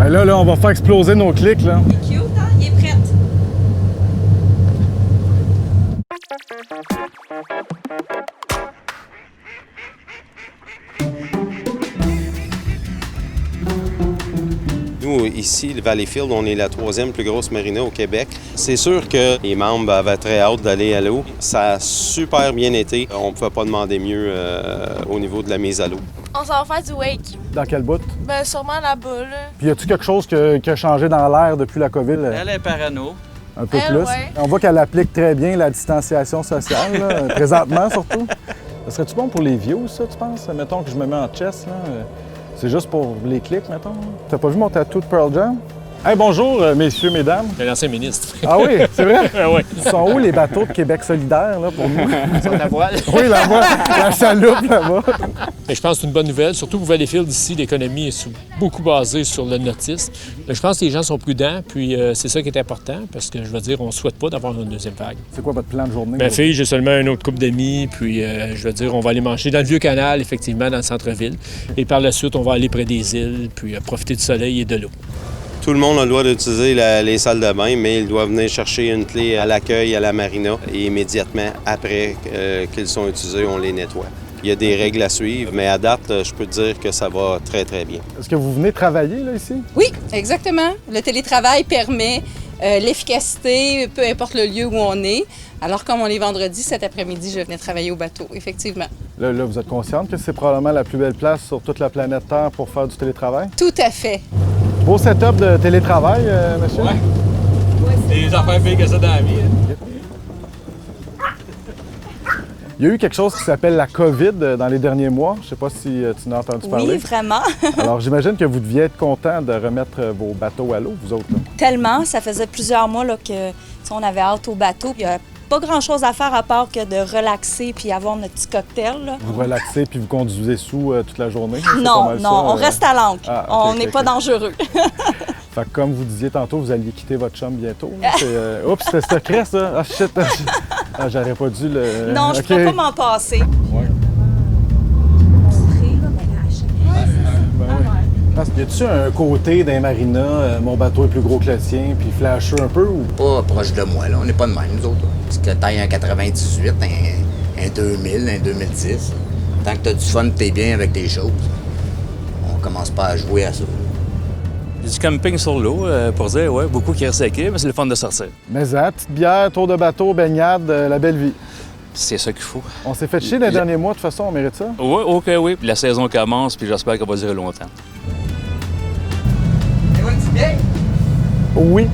Ben là, on va faire exploser nos clics, là. Il est cute, hein? Il est prêt. Nous, ici, le Valleyfield, on est la 3e plus grosse marina au Québec. C'est sûr que les membres avaient très hâte d'aller à l'eau. Ça a super bien été. On ne pouvait pas demander mieux au niveau de la mise à l'eau. On s'en va faire du wake. Dans quel bout? Ben sûrement là-bas, là. Puis y a-tu quelque chose qui a changé dans l'air depuis la COVID? Elle est parano. Un peu Elle, plus. ouais. On voit qu'elle applique très bien la distanciation sociale, là, présentement surtout. Ça serait-tu bon pour les views, ça, tu penses? Mettons que je me mets en chest, là. C'est juste pour les clics, mettons. T'as pas vu mon tatou de Pearl Jam? Hey, bonjour, messieurs, mesdames. L'ancien ministre. Ah oui, c'est vrai? Ah oui. Ils sont où les bateaux de Québec solidaire, là, pour nous? Sur la voile. Oui, là-bas, la chaloupe, là-bas. Mais je pense que c'est une bonne nouvelle, surtout pour Valleyfield ici, l'économie est beaucoup basée sur le nautisme. Mais je pense que les gens sont prudents, puis c'est ça qui est important, parce que je veux dire, on ne souhaite pas d'avoir une deuxième vague. C'est quoi votre plan de journée? Ma fille, j'ai seulement un autre couple d'amis, puis je veux dire, on va aller manger dans le Vieux-Canal, effectivement, dans le centre-ville. Et par la suite, on va aller près des îles, puis profiter du soleil et de l'eau. Tout le monde a le droit d'utiliser les salles de bain, mais ils doivent venir chercher une clé à l'accueil, à la marina, et immédiatement après qu'ils sont utilisés, on les nettoie. Il y a des règles à suivre, mais à date, je peux te dire que ça va très, très bien. Est-ce que vous venez travailler, là, ici? Oui, exactement. Le télétravail permet l'efficacité, peu importe le lieu où on est. Alors, comme on est vendredi, cet après-midi, je venais travailler au bateau, effectivement. Là, vous êtes consciente que c'est probablement la plus belle place sur toute la planète Terre pour faire du télétravail? Tout à fait. Beau setup de télétravail, monsieur? Ouais. Les affaires pires que ça dans la vie. Hein. Il y a eu quelque chose qui s'appelle la COVID dans les derniers mois. Je ne sais pas si tu en as entendu parler. Oui, vraiment. Alors, j'imagine que vous deviez être content de remettre vos bateaux à l'eau, vous autres. Là. Tellement. Ça faisait plusieurs mois là, que on avait hâte au bateau. Il n'y a pas grand-chose à faire à part que de relaxer puis avoir notre petit cocktail. Là. Vous relaxez puis vous conduisez sous toute la journée? C'est pas Non, mal non, ça, on reste à l'ancre. Ah, On ok, n'est ok, pas ok. dangereux. Fait que comme vous disiez tantôt, vous alliez quitter votre chum bientôt. Oups, c'était secret, ça! Ah, shit! Ah, j'aurais pas dû le... Non, je ne Ok. pourrais pas m'en passer. Ouais. Y a-tu un côté d'un marina, mon bateau est plus gros que le tien, puis flasheux un peu? Ou... Pas proche de moi, là. On n'est pas de même, nous autres. Parce que t'ailles un 98, un 2000, un 2010. Tant que t'as du fun, t'es bien avec tes choses. On commence pas à jouer à ça. Il y a du camping sur l'eau, pour dire, ouais, beaucoup qui restent séqués, mais c'est le fun de sortir. Mais ça, petite bière, tour de bateau, baignade, la belle vie. C'est ça qu'il faut. On s'est fait chier les derniers mois, de toute façon, on mérite ça. Oui, OK, oui. Puis la saison commence, puis j'espère qu'elle va durer longtemps. Oui.